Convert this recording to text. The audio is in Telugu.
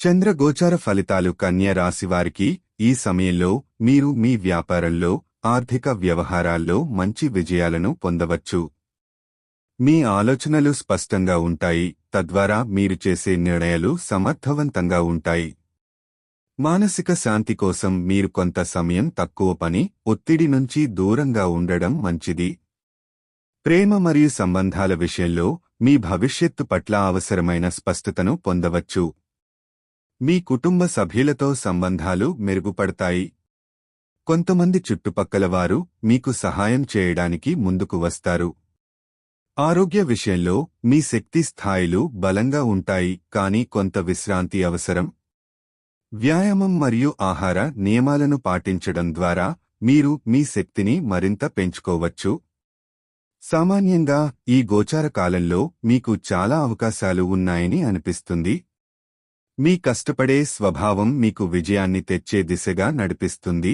చంద్రగోచార ఫలితాలు కన్య రాశివారికి ఈ సమయంలో మీరు మీ వ్యాపారంలో, ఆర్థిక వ్యవహారాల్లో మంచి విజయాలను పొందవచ్చు. మీ ఆలోచనలు స్పష్టంగా ఉంటాయి, తద్వారా మీరు చేసే నిర్ణయాలు సమర్థవంతంగా ఉంటాయి. మానసిక శాంతి కోసం మీరు కొంత సమయం తక్కువ పని, ఒత్తిడి నుంచి దూరంగా ఉండడం మంచిది. ప్రేమ మరియు సంబంధాల విషయంలో మీ భవిష్యత్తు పట్ల అవసరమైన స్పష్టతను పొందవచ్చు. మీ కుటుంబ సభ్యులతో సంబంధాలు మెరుగుపడతాయి. కొంతమంది చుట్టుపక్కల వారు మీకు సహాయం చేయడానికి ముందుకు వస్తారు. ఆరోగ్య విషయంలో మీ శక్తి స్థాయిలు బలంగా ఉంటాయి, కానీ కొంత విశ్రాంతి అవసరం. వ్యాయామం మరియు ఆహార నియమాలను పాటించడం ద్వారా మీరు మీ శక్తిని మరింత పెంచుకోవచ్చు. సామాన్యంగా ఈ గోచార కాలంలో మీకు చాలా అవకాశాలు ఉన్నాయని అనిపిస్తుంది. మీ కష్టపడే స్వభావం మీకు విజయాన్ని తెచ్చే దిశగా నడిపిస్తుంది.